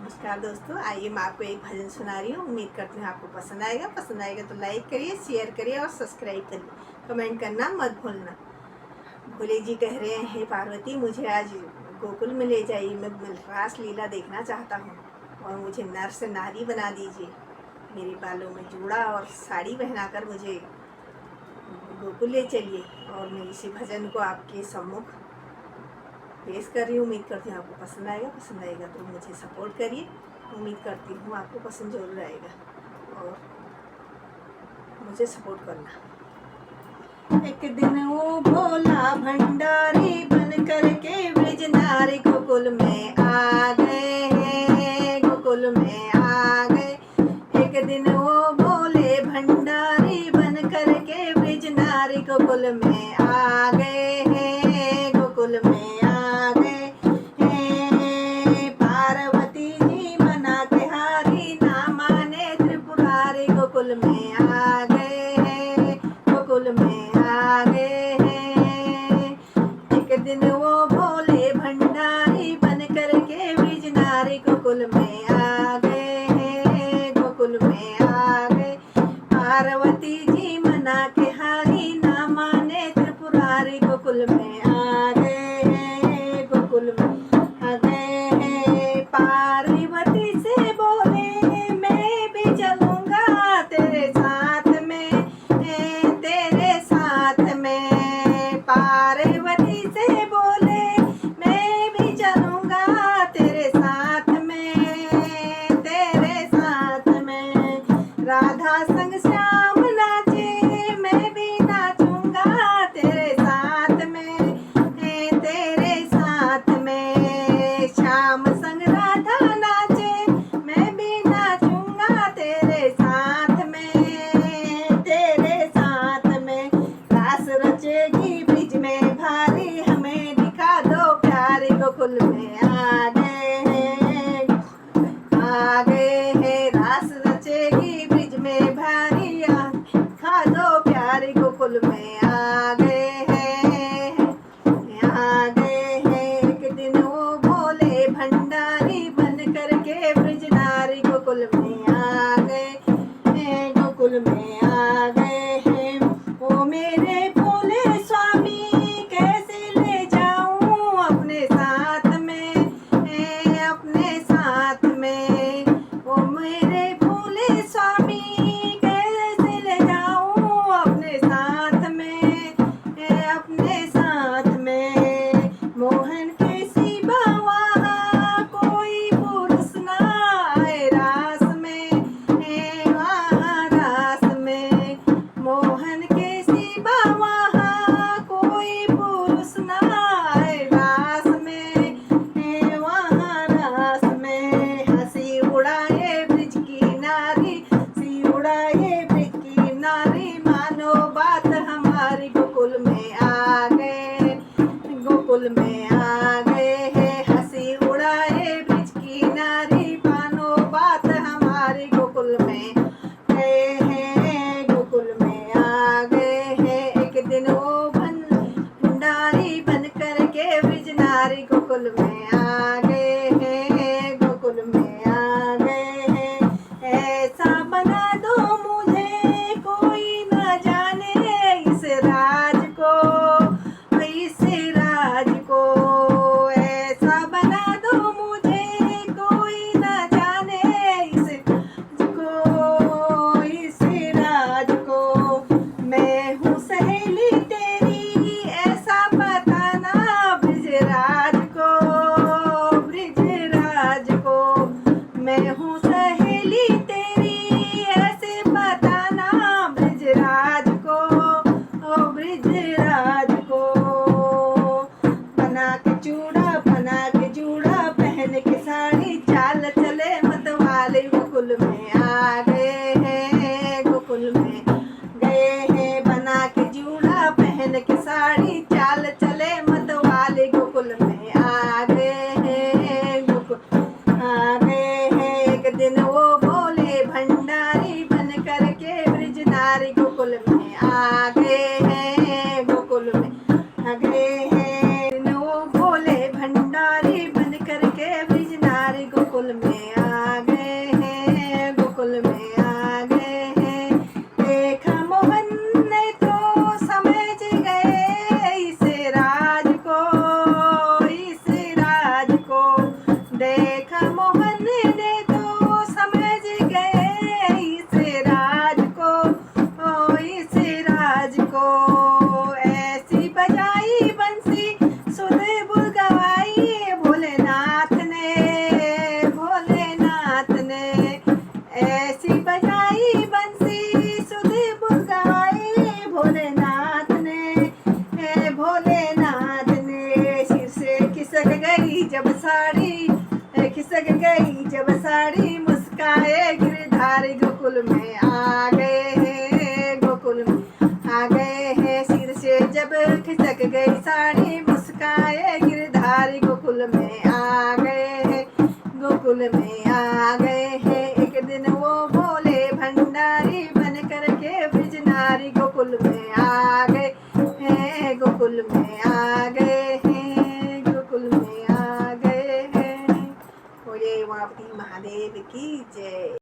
नमस्कार दोस्तों, आइए मैं आपको एक भजन सुना रही हूँ। उम्मीद करती हूँ आपको पसंद आएगा तो लाइक करिए, शेयर करिए और सब्सक्राइब करिए। कमेंट करना मत भूलना। भोले जी कह रहे हैं, हे पार्वती मुझे आज गोकुल में ले जाइए, मैं रास लीला देखना चाहता हूँ और मुझे नर से नारी बना दीजिए। मेरे बालों में जूड़ा और साड़ी पहनाकर मुझे गोकुल ले चलिए। और मैं इसी भजन को आपके सम्मुख पेश कर रही हूँ। उम्मीद करती हूँ आपको पसंद आएगा तो मुझे सपोर्ट करिए। उम्मीद करती हूँ आपको पसंद जरूर आएगा और मुझे सपोर्ट करना। एक दिन वो भोला भंडारी बन करके ब्रज नारी गोकुल में आ गए, गोकुल में आ गए। एक दिन वो भोले भंडारी बन करके ब्रज नारी गोकुल में आ गए, गोकुल में गोकुल में आ गए हैं, गोकुल में आ गए हैं। एक दिन वो भोले भंडारी बन करके ब्रज नारी गोकुल में आ गए हैं, गोकुल में आ गए। पार्वती जी मना के हारी ना माने त्रिपुरारी गोकुल में आ गए हैं, गोकुल में आ गए हैं। पार्वती से बोले मैं भी चलूंगा तेरे साथ में, तेरे साथ में। पार्वती से बोले मैं भी चलूंगा तेरे साथ में, तेरे साथ में। राधा संग श्याम नाचे मैं भी नाचूंगा तेरे साथ में, तेरे साथ में। श्याम संग राधा नाचे मैं भी नाचूंगा तेरे साथ में, तेरे साथ में। रास रचेगी ब्रिज में भारी हमें दिखा दो प्यारे। गोकुल में आ गए हैं, आ गए हैं। रास रचेगी ब्रिज में भारी दिखा दो प्यारे। गोकुल में आ गए हैं, आ गए हैं। एक दिन वो भोले भंडारी बन करके ब्रज नारी गोकुल में आ गए, गोकुल में आ गए हैं। ओ मेरे भोले स्वामी कैसे ले जाऊं अपने साथ में, अपने साथ में। ओ मेरे भोले स्वामी कैसे ले जाऊं अपने साथ में, अपने साथ में। मोहन के सिवा वहाँ कोई पुरुष ना आए रास में, वहाँ रास में। मोहन के सिवा वहाँ कोई पुरुष ना आए रास में, वहाँ रास में। हंसी उड़ाए ब्रिज की नारी, हंसी उड़ाए ब्रिज की नारी। मानो बात हमारी गोकुल में आ गए, गोकुल में आ गए हैं। हंसी उड़ाए ब्रिज की नारी, मानो बात हमारी गोकुल में गए हैं, गोकुल में आ गए हैं। एक दिन वो भंडारी बन करके ब्रज नारी गोकुल में आ गए हैं, गोकुल में आ गए हैं। ऐसा बना दो मुझे कोई न जाने इस राज को, इस राज को। ऐसा बना दो मुझे कोई न जाने इस को, इस राज को। मैं हूँ सहेली तेरी ऐसा बताना ब्रिजराज को, ब्रिजराज को। मैं हूँ सहेली तेरी ऐसे बताना ब्रिजराज को, ब्रिजराज को। बना के जूड़ा पहन के साड़ी, चाल चले मतवाले गोकुल में आ गए हैं, गोकुल में गए हैं। बना के जूड़ा पहन के साड़ी, चाल चले मतवाले गोकुल में आ गए हैं, गोकुल आ गए हैं। एक दिन वो भोले भंडारी बन करके ब्रज नारी गोकुल में आ गए हैं, गोकुल में आ गए हैं। वो भोले भंडारी बन करके ब्रज नारी गोकुल में देखा मोहन ने तो समझ गए इस राज को, ओ इस राज को। ऐसी बजाई बंसी सुध बुल गवाई भोलेनाथ ने, भोलेनाथ ने। ऐसी बजाई बंसी सुध बुल गवाई भोलेनाथ ने, भोलेनाथ ने। सिर से खिसक गई जब साड़ी, खिसक गई जब साड़ी, मुस्काए गिरधारी गोकुल में आ गए हैं, गोकुल में आ गए हैं। सिर से जब खिसक गई साड़ी, मुस्काए गिरधारी गोकुल में आ गए हैं, गोकुल में आ गए हैं। एक दिन वो भोले भंडारी बन करके ब्रजनारी गोकुल में आ गए हैं, गोकुल में आ गए हैं, गोकुल में आ गए हैं। बोले उमापति महादेव की जय।